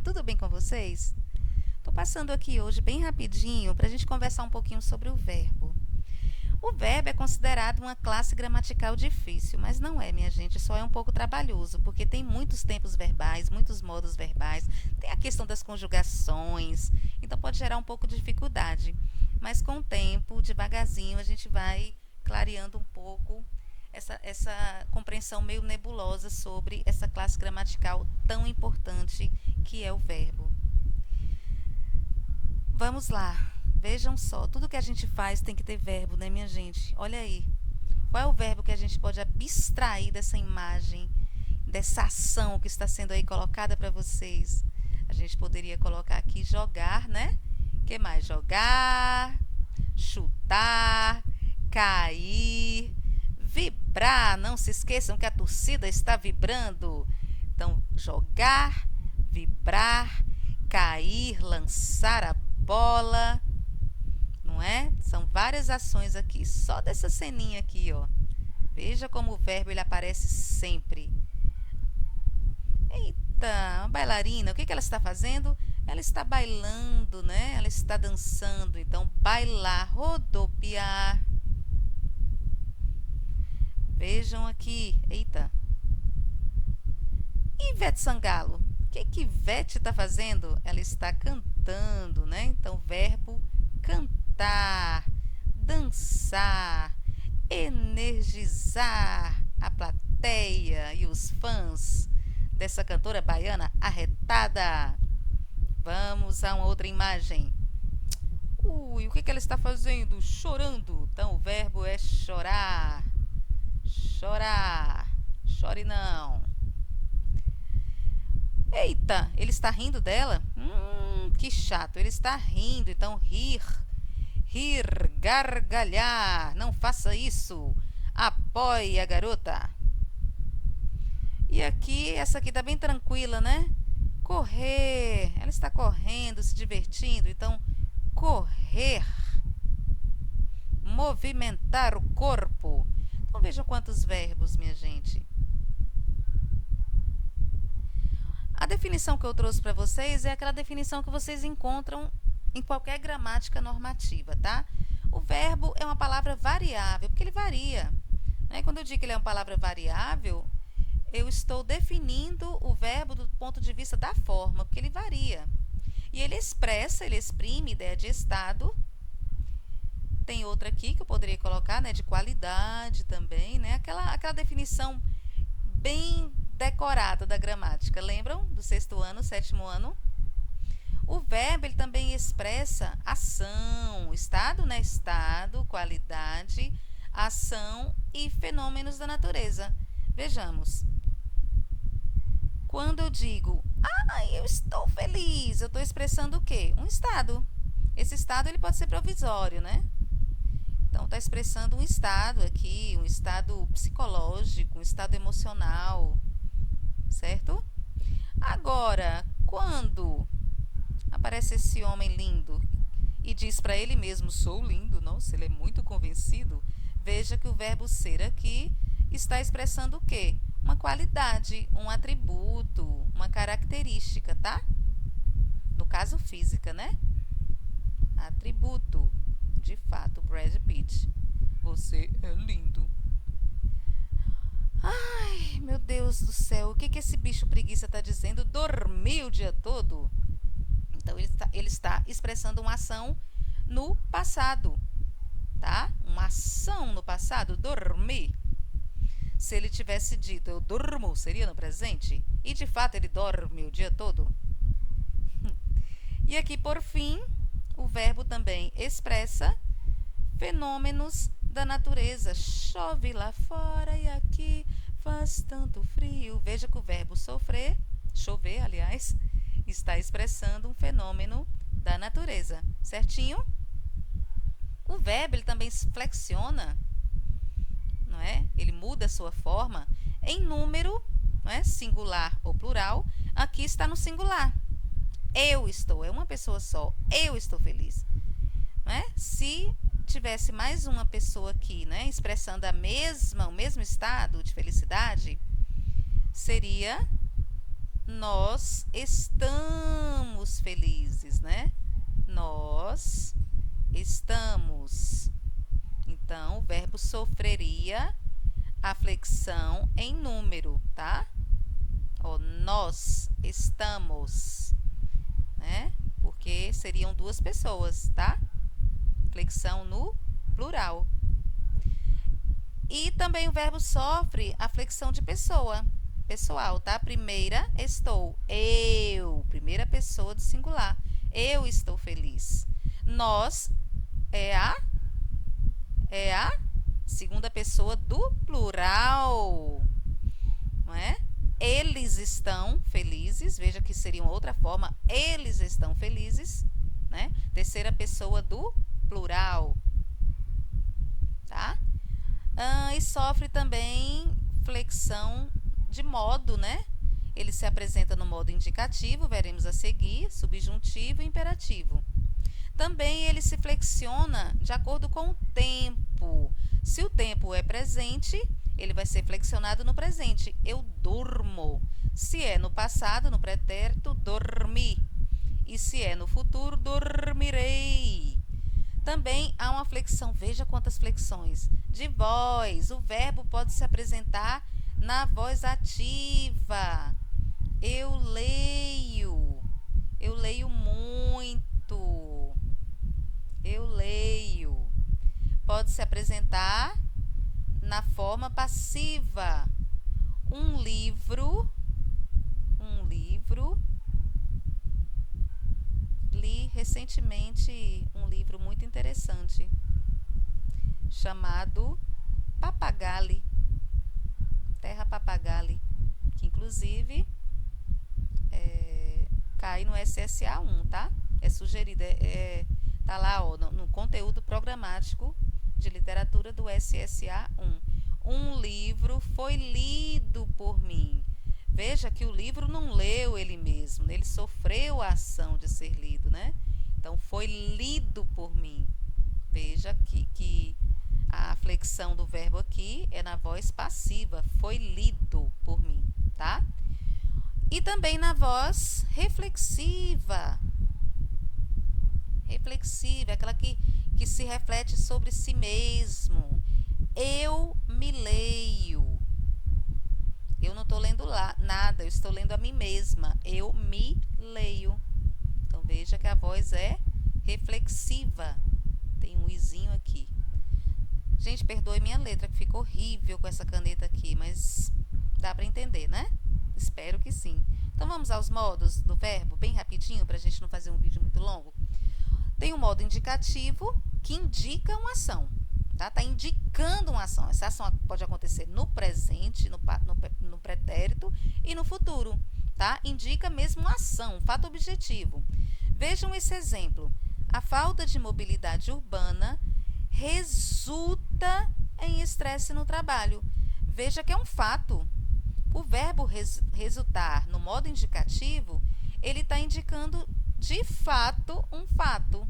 tudo bem com vocês? Tô passando aqui hoje bem rapidinho para a gente conversar um pouquinho sobre o verbo. O verbo é considerado uma classe gramatical difícil, mas não é, minha gente, só é um pouco trabalhoso, porque tem muitos tempos verbais, muitos modos verbais, tem a questão das conjugações, então pode gerar um pouco de dificuldade. Mas com o tempo, devagarzinho, a gente vai clareando um pouco essa compreensão meio nebulosa sobre essa classe gramatical tão importante que é o verbo. Vamos lá, vejam só, tudo que a gente faz tem que ter verbo, né, minha gente? Olha aí, qual é o verbo que a gente pode abstrair dessa imagem, dessa ação que está sendo aí colocada para vocês? A gente poderia colocar aqui jogar, né? O que mais? Jogar, chutar, cair, vibrar. Não se esqueçam que a torcida está vibrando. Então, jogar, vibrar, cair, lançar a bola, não é? São várias ações aqui, só dessa ceninha aqui, ó. Veja como o verbo ele aparece sempre. Eita, uma bailarina, o que ela está fazendo? Ela está bailando, né? Ela está dançando. Então, bailar, rodopiar. Vejam aqui, eita. Ivete Sangalo, o que Ivete está fazendo? Ela está cantando, né? Então, verbo cantar, dançar, energizar a plateia e os fãs dessa cantora baiana arretada. Vamos a uma outra imagem. Ui, o que ela está fazendo? Chorando. Então, o verbo é chorar. Chorar. Chore não. Eita, ele está rindo dela? Que chato, ele está rindo. Então, rir, gargalhar. Não faça isso. Apoie a garota. E aqui, essa aqui tá bem tranquila, né? Correr. Ela está correndo, se divertindo. Então, correr. Movimentar o corpo. Então, vejam quantos verbos, minha gente. A definição que eu trouxe para vocês é aquela definição que vocês encontram em qualquer gramática normativa, tá? O verbo é uma palavra variável, porque ele varia, né? Quando eu digo que ele é uma palavra variável, eu estou definindo o verbo do ponto de vista da forma, porque ele varia. E ele expressa, ele exprime ideia de estado. Tem outra aqui que eu poderia colocar, né, de qualidade também, né? Aquela definição bem decorada da gramática. Lembram do 6º ano, 7º ano? O verbo ele também expressa ação, estado, né? Estado, qualidade, ação e fenômenos da natureza. Vejamos. Quando eu digo, eu estou feliz, eu estou expressando o quê? Um estado. Esse estado ele pode ser provisório, né? Então, está expressando um estado aqui, um estado psicológico, um estado emocional, certo? Agora, quando aparece esse homem lindo e diz para ele mesmo, sou lindo, nossa, ele é muito convencido, veja que o verbo ser aqui está expressando o quê? Uma qualidade, um atributo, uma característica, tá? No caso, física, né? Atributo. De fato, Brad Pitt. Você é lindo. Ai, meu Deus do céu. O que esse bicho preguiça está dizendo? Dormir o dia todo? Então, ele está expressando uma ação no passado. Tá? Uma ação no passado. Dormir. Se ele tivesse dito eu durmo, seria no presente? E, de fato, ele dorme o dia todo? E aqui, por fim, o verbo também expressa fenômenos da natureza. Chove lá fora e aqui faz tanto frio. Veja que o verbo chover, aliás, está expressando um fenômeno da natureza. Certinho? O verbo ele também flexiona, não é? Ele muda a sua forma em número, não é? Singular ou plural. Aqui está no singular. Eu estou, é uma pessoa só. Eu estou feliz. Não é? Se tivesse mais uma pessoa aqui, né, expressando o mesmo estado de felicidade, seria nós estamos estamos felizes, né? Nós estamos. Então, o verbo sofreria a flexão em número, tá? Ó, nós estamos, né? Porque seriam duas pessoas, tá? Flexão no plural. E também o verbo sofre a flexão de pessoa, pessoal, tá? Primeira, estou. Eu, primeira pessoa do singular. Eu estou feliz. Nós é a segunda pessoa do plural, não é? Eles estão felizes. Veja que seria uma outra forma. Eles estão felizes, né? Terceira pessoa do plural, tá? E sofre também flexão de modo, né? Ele se apresenta no modo indicativo, veremos a seguir, subjuntivo e imperativo. Também ele se flexiona de acordo com o tempo. Se o tempo é presente, ele vai ser flexionado no presente. Eu durmo. Se é no passado, no pretérito, dormi. E se é no futuro, dormirei. Também há uma flexão, veja quantas flexões, de voz. O verbo pode se apresentar na voz ativa. Eu leio muito. Eu leio. Pode se apresentar na forma passiva. Um livro. Li recentemente um livro muito interessante chamado Papagali, Terra Papagali, que inclusive cai no SSA 1, tá? É sugerido, tá lá ó, no conteúdo programático de literatura do SSA 1. Um livro foi lido por mim. Veja que o livro não leu ele mesmo, ele sofreu a ação de ser lido, né? Então, foi lido por mim. Veja que a flexão do verbo aqui é na voz passiva, foi lido por mim, tá? E também na voz reflexiva. Reflexiva, aquela que se reflete sobre si mesmo. Eu me leio. Eu não estou lendo nada, eu estou lendo a mim mesma. Eu me leio. Então, veja que a voz é reflexiva. Tem um izinho aqui. Gente, perdoe minha letra, que ficou horrível com essa caneta aqui, mas dá para entender, né? Espero que sim. Então, vamos aos modos do verbo, bem rapidinho, para a gente não fazer um vídeo muito longo. Tem um modo indicativo, que indica uma ação. Tá indicando uma ação. Essa ação pode acontecer no presente, no pretérito e no futuro. Tá? Indica mesmo uma ação, um fato objetivo. Vejam esse exemplo. A falta de mobilidade urbana resulta em estresse no trabalho. Veja que é um fato. O verbo resultar no modo indicativo, ele está indicando de fato um fato.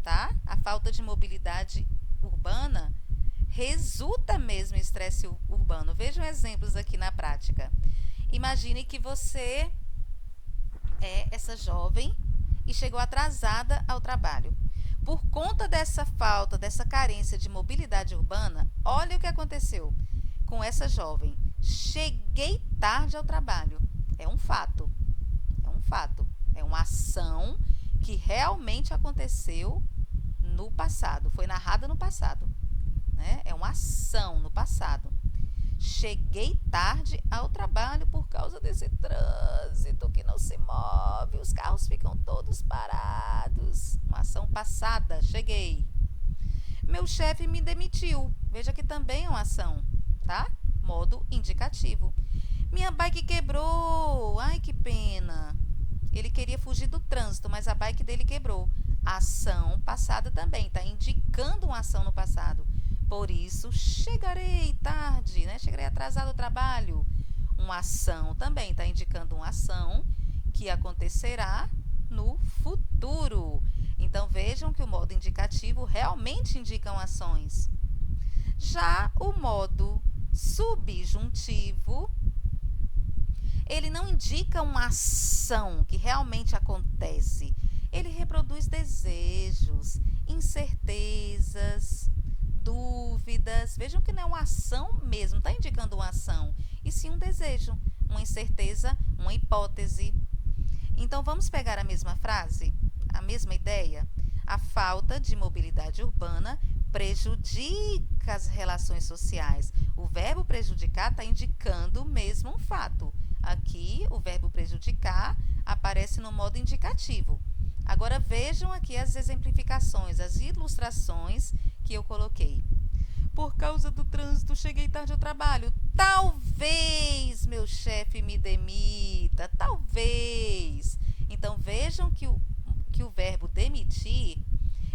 Tá? A falta de mobilidade urbana resulta mesmo em estresse urbano. Vejam exemplos aqui na prática. Imagine que você é essa jovem e chegou atrasada ao trabalho. Por conta dessa falta, dessa carência de mobilidade urbana, olha o que aconteceu com essa jovem. Cheguei tarde ao trabalho. É um fato. É um fato. É uma ação que realmente aconteceu no passado, foi narrada no passado, né? É uma ação no passado. Cheguei tarde ao trabalho por causa desse trânsito que não se move, os carros ficam todos parados. Uma ação passada, cheguei. Meu chefe me demitiu. Veja que também é uma ação, tá? Modo indicativo. Minha bike quebrou. Ai, que pena. Ele queria fugir do trânsito, mas a bike dele quebrou. Ação passada também, está indicando uma ação no passado. Por isso, chegarei tarde, né? Chegarei atrasado ao trabalho. Uma ação também está indicando uma ação que acontecerá no futuro. Então, vejam que o modo indicativo realmente indicam ações. Já o modo subjuntivo Ele não indica uma ação que realmente acontece. Ele reproduz desejos, incertezas, dúvidas. Vejam que não é uma ação mesmo, está indicando uma ação, e sim um desejo, uma incerteza, uma hipótese. Então vamos pegar a mesma frase, a mesma ideia? A falta de mobilidade urbana prejudica as relações sociais. O verbo prejudicar está indicando mesmo um fato. Aqui, o verbo prejudicar aparece no modo indicativo. Agora vejam aqui as exemplificações, as ilustrações que eu coloquei. Por causa do trânsito, cheguei tarde ao trabalho. Talvez meu chefe me demita. Talvez. Então vejam que o verbo demitir,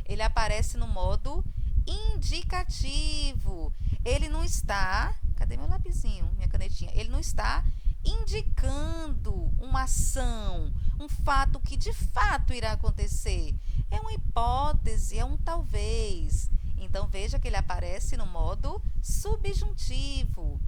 ele aparece no modo indicativo. Ele não está... Cadê meu lapisinho, minha canetinha? Ele não está indicando uma ação, um fato que de fato irá acontecer. É uma hipótese, é um talvez. Então veja que ele aparece no modo subjuntivo.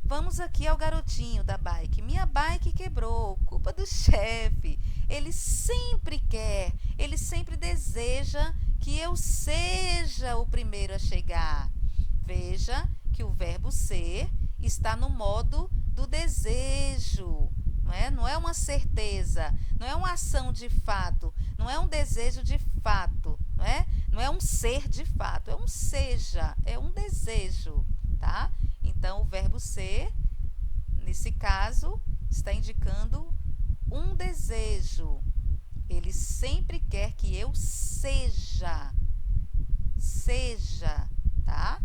Vamos aqui ao garotinho da bike. Minha bike quebrou, culpa do chefe. Ele sempre quer, ele sempre deseja que eu seja o primeiro a chegar. Veja que o verbo ser está no modo do desejo. Não é uma certeza, não é uma ação de fato, não é um desejo de fato, não é um ser de fato, é um seja, é um desejo, tá? Então, o verbo ser, nesse caso, está indicando um desejo. Ele sempre quer que eu seja, tá?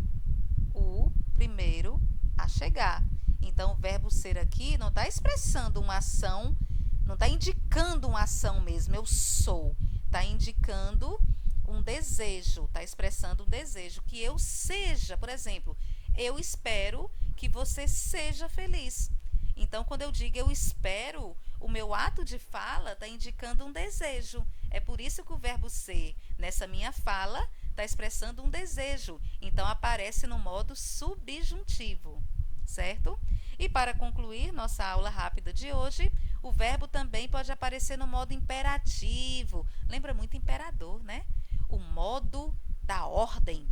O primeiro a chegar. Então, o verbo ser aqui não está expressando uma ação, não está indicando uma ação mesmo, eu sou. Está indicando um desejo, está expressando um desejo, que eu seja, por exemplo, eu espero que você seja feliz. Então, quando eu digo eu espero, o meu ato de fala está indicando um desejo. É por isso que o verbo ser, nessa minha fala, está expressando um desejo. Então, aparece no modo subjuntivo, certo? E para concluir nossa aula rápida de hoje, o verbo também pode aparecer no modo imperativo. Lembra muito imperador, né? O modo da ordem.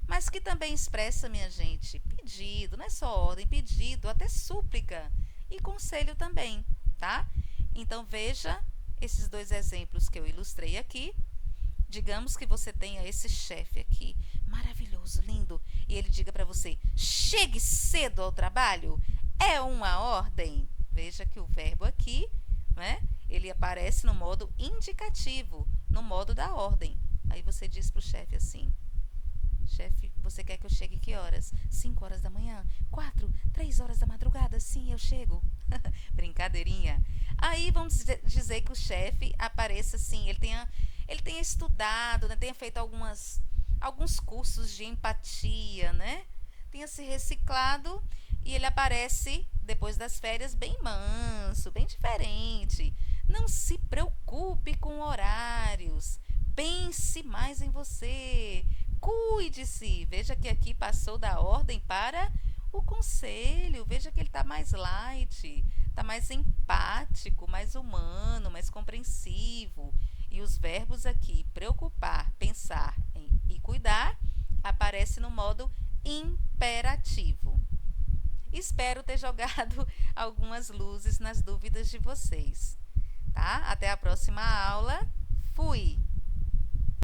Mas que também expressa, minha gente, pedido, não é só ordem, pedido, até súplica e conselho também, tá? Então, veja esses dois exemplos que eu ilustrei aqui. Digamos que você tenha esse chefe aqui, maravilhoso, lindo, e ele diga para você, chegue cedo ao trabalho, é uma ordem. Veja que o verbo aqui, ele aparece no modo indicativo, no modo da ordem. Aí você diz para o chefe assim, chefe, você quer que eu chegue que horas? 5 horas da manhã? 4? 3 horas da madrugada? Sim, eu chego. Brincadeirinha. Aí vamos dizer que o chefe apareça assim, ele tenha estudado, tenha feito alguns cursos de empatia, tenha se reciclado e ele aparece depois das férias bem manso, bem diferente. Não se preocupe com horários, pense mais em você, cuide-se. Veja que aqui passou da ordem para o conselho. Veja que ele está mais light, está mais empático, mais humano, mais compreensivo. E os verbos aqui, preocupar, pensar e cuidar, aparece no modo imperativo. Espero ter jogado algumas luzes nas dúvidas de vocês, tá? Até a próxima aula.